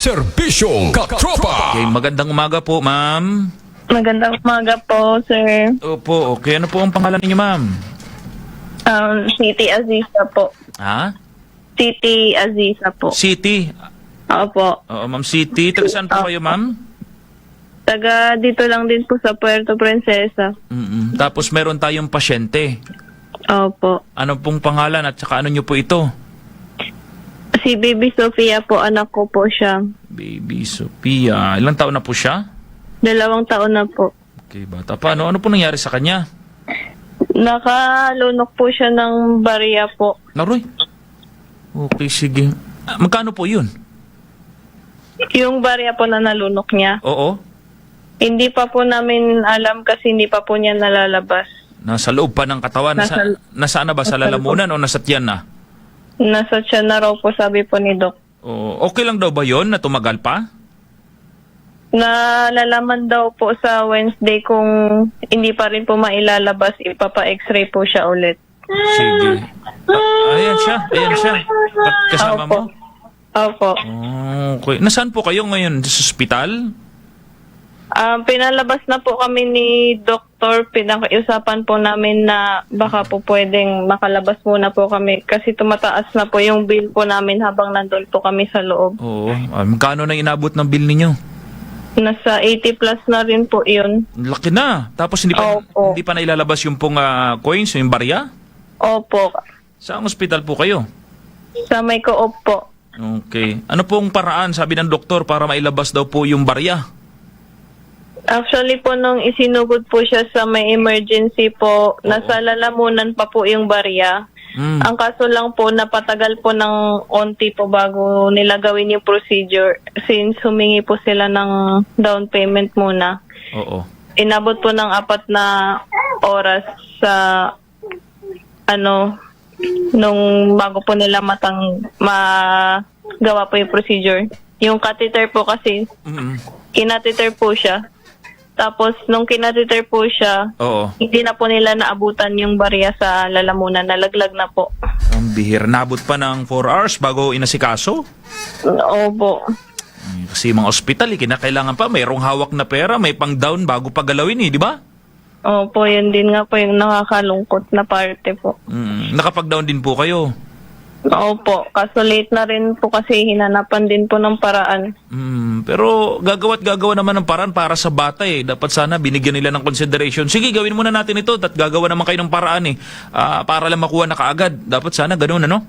Serbisyong Katropa. Okay, magandang umaga po, ma'am. Magandang umaga po, sir. Opo, okay. Ano po ang pangalan ninyo, ma'am? Siti Aziza po. Ha? Siti Aziza po. City. Opo. Oo, ma'am City. Taga saan po kayo, ma'am? Taga dito lang din po sa Puerto Princesa. Tapos meron tayong pasyente. Opo. Ano pong pangalan at saka ano nyo po ito? Si Baby Sofia po, anak ko po siya. Baby Sophia. Ilang taon na po siya? 2 taon na po. Okay, bata pa. Ano po nangyari sa kanya? Nakalunok po siya ng barya po. Naroy? Okay, sige. Magkano po yun? Yung barya po na nalunok niya. Oo. Hindi pa po namin alam kasi hindi pa po niya nalalabas. Nasa loob pa ng katawan. Nasaan na ba? Sa lalamunan o nasa tiyan na? Nasa siya na raw po, sabi po ni Doc. Okay lang daw ba yon na tumagal pa? Nalalaman daw po sa Wednesday kung hindi pa rin po mailalabas, ipapa-x-ray po siya ulit. Sige. Ayan siya. Kasama mo? Opo. Okay. Nasaan po kayo ngayon? Sa ospital? Pinalabas na po kami ni Doktor. Pinakiusapan po namin na baka po pwedeng makalabas muna po kami kasi tumataas na po yung bill po namin habang nandun po kami sa loob. Oo. Magkano na inabot ng bill ninyo? Nasa 80 plus na rin po yun. Laki na. Tapos hindi pa nailalabas yung pong coins, yung barya? Opo. Saang ospital po kayo? Sa may co-op po. Okay. Ano pong paraan, sabi ng doktor, para mailabas daw po yung barya? Actually po, nung isinugod po siya sa may emergency po, nasa lalamunan pa po yung barya. Ang kaso lang po, napatagal po ng onti po bago nila gawin yung procedure since humingi po sila ng down payment muna. Oo. Inabot po ng 4 na oras sa nung bago po nila magawa po yung procedure. Yung catheter po kasi, kinatheter po siya. Tapos, nung kinatheter po siya, hindi na po nila naabutan yung barya sa lalamunan. Nalaglag na po. Ang bihir. Nabot pa ng 4 hours bago inasikaso? Opo. Kasi mga ospital, kinakailangan pa. Mayroong hawak na pera, may pang-down bago pagalawin di ba? Opo, yun din nga po yung nakakalungkot na parte po. Nakapag-down din po kayo? Opo, kaso late na rin po kasi hinanapan din po ng paraan. Pero gagawa naman ng paraan para sa bata Dapat sana binigyan nila ng consideration. Sige, gawin muna natin ito at gagawa naman kayo ng paraan para lang makuha na kaagad. Dapat sana ganun, ano?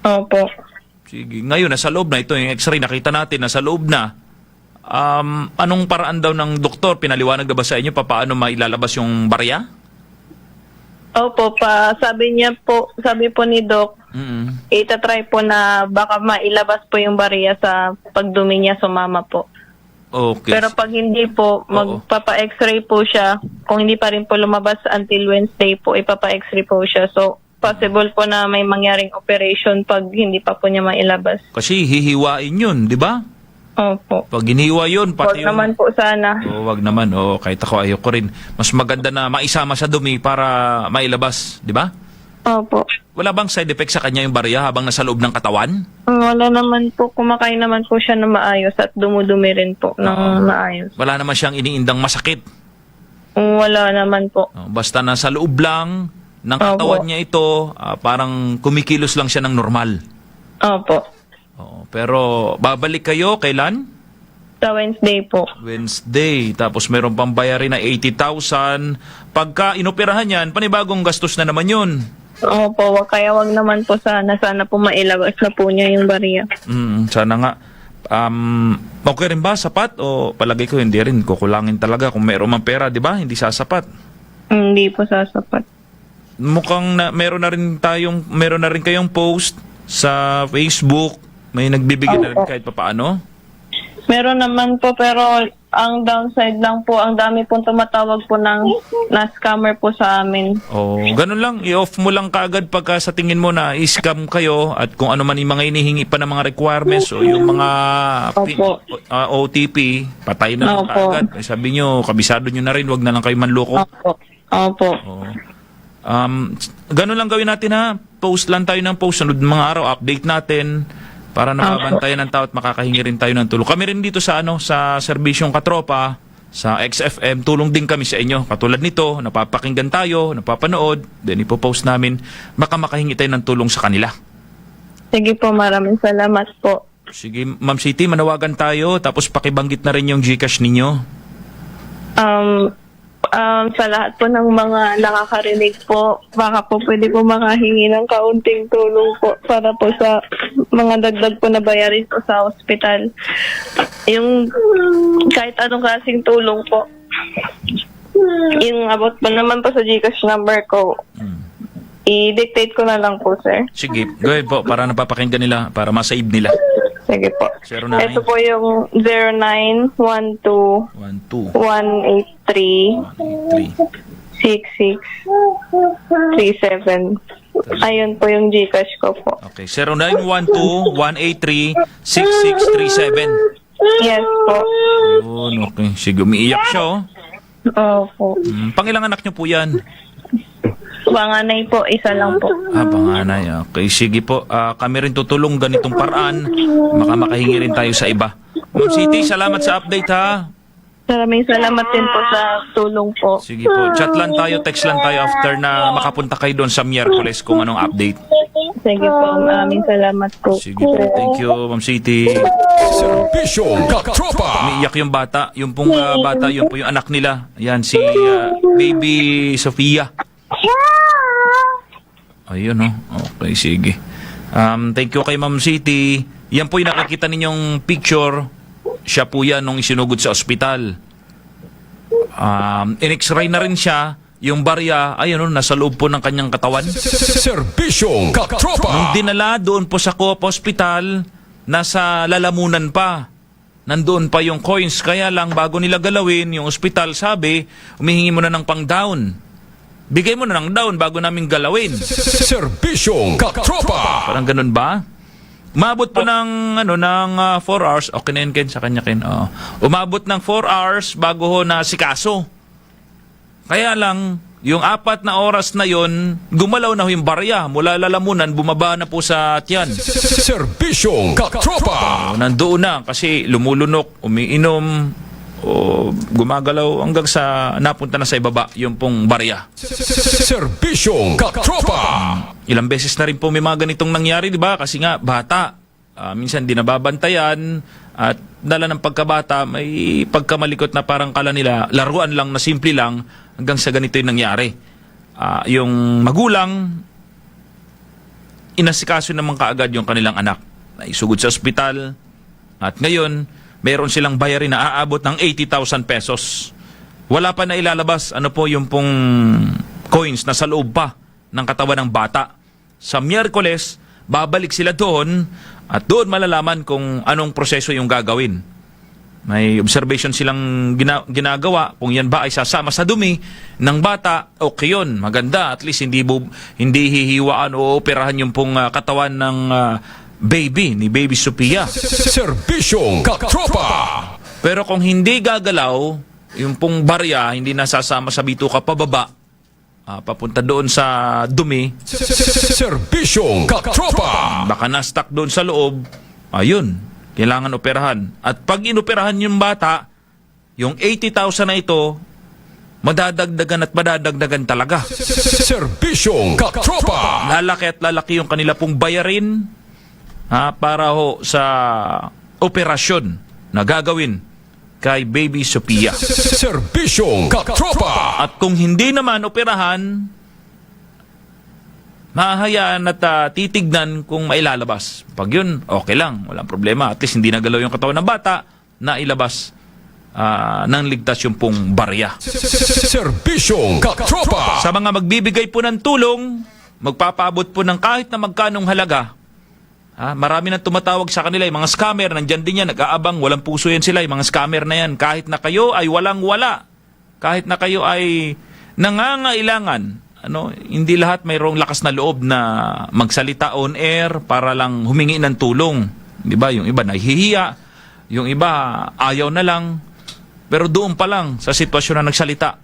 Opo. Sige, ngayon nasa loob na ito. Yung x-ray nakita natin, nasa loob na. Anong paraan daw ng doktor? Pinaliwanag na ba sa inyo paano mailalabas yung barya? Opo, sabi po ni Doc, itatry po na baka mailabas po yung barya sa pagdumi niya sumama po. Okay. Pero pag hindi po, magpapa-x-ray po siya. Kung hindi pa rin po lumabas until Wednesday po, ipapa-x-ray po siya. So, possible po na may mangyaring operation pag hindi pa po niya mailabas. Kasi hihiwain yun, di ba? Opo. Pag giniwa yun, pati Huwag naman po sana. wag naman. Kahit ako ayoko rin. Mas maganda na maisama sa dumi para mailabas, di ba? Opo. Wala bang side effect sa kanya yung barya habang nasa loob ng katawan? Wala naman po. Kumakain naman po siya na maayos at dumudumi rin po ng maayos. Wala naman siyang iniindang masakit. Wala naman po. Basta nasa loob lang ng katawan niya ito, parang kumikilos lang siya ng normal. Opo. Pero babalik kayo kailan? Sa Wednesday po. Wednesday. Tapos meron pang bayarin na 80,000. Pagka inoperahan yan, panibagong gastos na naman yun. Opo, kaya wag naman po sana. Sana po mailabas na po niya yung barya. Sana nga. Okay rin ba? Sapat? O palagay ko hindi rin. Kukulangin talaga. Kung meron mang pera, di ba? Hindi sasapat. Hindi po sasapat. Mukhang meron na rin kayong post sa Facebook. May nagbibigay na rin kahit papaano? Meron naman po, pero ang downside lang po, ang dami pong tumatawag po na scammer po sa amin. Ganun lang. I-off mo lang kaagad pagka sa tingin mo na i-scam kayo at kung ano man yung mga inihingi pa ng mga requirements o yung mga OTP, patay na lang kaagad. Sabi nyo, kabisado nyo na rin, wag na lang kayo manloko. Opo. Ganun lang gawin natin ha. Post lang tayo ng post. Sunod mga araw, update natin. para nababantayan ng tao at makakahingi rin tayo ng tulong. Kami rin dito sa sa serbisyong Katropa, sa XFM, tulong din kami sa inyo. Katulad nito, napapakinggan tayo, napapanood, then ipopost namin, makahingi tayo ng tulong sa kanila. Sige po, maraming salamat po. Sige, Ma'am City, manawagan tayo, tapos pakibanggit na rin yung GCash ninyo. Sa lahat po ng mga nakakarinig po, baka po pwede po makahingi ng kaunting tulong po para po sa mga dagdag po na bayarin po sa ospital. Yung kahit anong klaseng tulong po. Yung abot pa naman po sa GCash number ko. I-dictate ko na lang po, sir. Sige, go ahead po, para napapakinggan nila, para masave nila. Sige po. 09. Ito po yung 0912 12 183 6637. Ayun po yung GCash ko po. Okay, 0912-183-6637. Yes po. Yun, okay. Sige, umiiyak siya, Opo. Pangilang anak niyo po yan? Panganay po, isa lang po. Panganay. Okay, sige po. Kami rin tutulong ganitong paraan. Makahingi rin tayo sa iba. Ma'am City, salamat sa update, ha? Maraming salamat din po sa tulong po. Sige po. Chat lang tayo, text lang tayo after na makapunta kayo doon sa Miyerkules kung anong update. Sige po, maraming salamat po. Sige po. Thank you, Ma'am City. Serbisyong Katropa. Umiiyak yung bata. Yung pong bata, yun po yung anak nila. Ayan, si Baby Sofia. Ayun, okay, sige. Thank you kay Ma'am City. Yan po yung nakakita ninyong picture. Siya po yan nung isinugod sa ospital. In-x-ray na rin siya. Yung barya, ayun, nasa loob po ng kanyang katawan. Serbisyong Katropa. Nung dinala doon po sa Coop Hospital, nasa lalamunan pa. Nandoon pa yung coins. Kaya lang, bago nila galawin, yung ospital sabi, humihingi mo na ng pang-down. Bigay mo na ng down bago namin galawin. Serbisyong Katropa. Parang ganun ba? Umabot po ng 4 hours. Okay na yun, Ken, sa kanya, Ken. Umabot ng 4 hours bago ho na si kaso. Kaya lang, yung 4 na oras na yon, gumalaw na ho yung barya. Mula lalamunan, bumaba na po sa tiyan. Serbisyong Katropa. Nandoon na kasi lumulunok, umiinom, o gumagalaw hanggang sa napunta na sa ibaba yung pong barya. Serbisyong Katropa. Ilang beses na rin po may mga ganitong nangyari, di ba? Kasi nga, bata. Minsan di nababantayan at dala ng pagkabata, may pagkamalikot na parang kala nila, laruan lang na simple lang hanggang sa ganito yung nangyari. Yung magulang, inasikaso naman kaagad yung kanilang anak. Naisugod sa ospital at ngayon, meron silang bayarin na aabot ng 80,000 pesos. Wala pa na ilalabas ano po yung pong coins na sa loob pa ng katawan ng bata. Sa Miyerkules, babalik sila doon at doon malalaman kung anong proseso yung gagawin. May observation silang ginagawa kung yan ba ay sasama sa dumi ng bata. Okay yun, maganda. At least hindi hihiwaan o operahan yung pong katawan ng ni Baby Sophia. Serbisyong Katropa. Pero kung hindi gagalaw, yung pong barya, hindi nasasama sa bituka pababa, papunta doon sa dumi, Serbisyong Katropa. baka na-stuck doon sa loob, ayun, kailangan operahan. At pag inoperahan yung bata, yung 80,000 na ito, madadagdagan at madadagdagan talaga. Serbisyong Katropa. Lalaki at lalaki yung kanila pong bayarin para ho sa operasyon na gagawin kay Baby Sophia. Serbisyong Katropa. At kung hindi naman operahan, mahahayaan at titignan kung mailalabas. Pag yun, okay lang, walang problema. At least hindi nagalaw yung katawan ng bata na ilabas ng ligtas yung pong barya. Serbisyong Katropa. Sa mga magbibigay po ng tulong, magpapaabot po ng kahit na magkanong halaga. Marami nang tumatawag sa kanila, yung mga scammer, nandyan din yan, nag-aabang, walang puso yan sila, yung mga scammer na yan. Kahit na kayo ay walang-wala, kahit na kayo ay nangangailangan, hindi lahat mayroong lakas na loob na magsalita on air para lang humingi ng tulong. Di ba? Yung iba nahihiya, yung iba ayaw na lang, pero doon pa lang sa sitwasyon na nagsalita.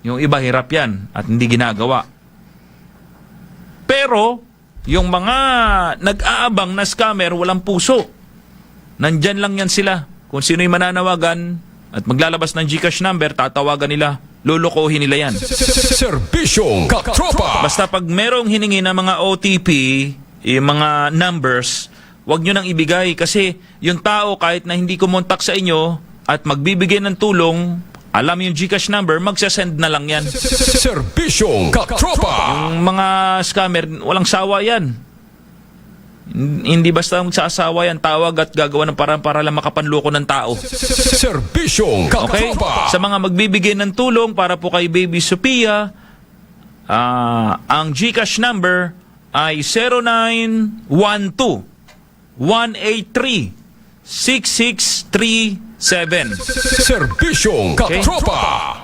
Yung iba hirap yan at hindi ginagawa. Pero yung mga nag-aabang na scammer, walang puso. Nandyan lang yan sila. Kung sino yung mananawagan at maglalabas ng GCash number, tatawagan nila. Lulukohin nila yan. Serbisyong katropa. Basta pag merong hiningi na mga OTP, yung mga numbers, wag nyo nang ibigay kasi yung tao kahit na hindi kumontak sa inyo at magbibigay ng tulong, alam yung GCash number, magsasend na lang yan. Serbisyong katropa. Yung mga scammer, walang sawa yan. Hindi basta magsasawa yan, tawag at gagawa ng parang para lang makapanloko ng tao. Serbisyong Okay? katropa. Sa mga magbibigay ng tulong para po kay Baby Sophia, ang GCash number ay 0912 183 6637. Serbisyong katropa.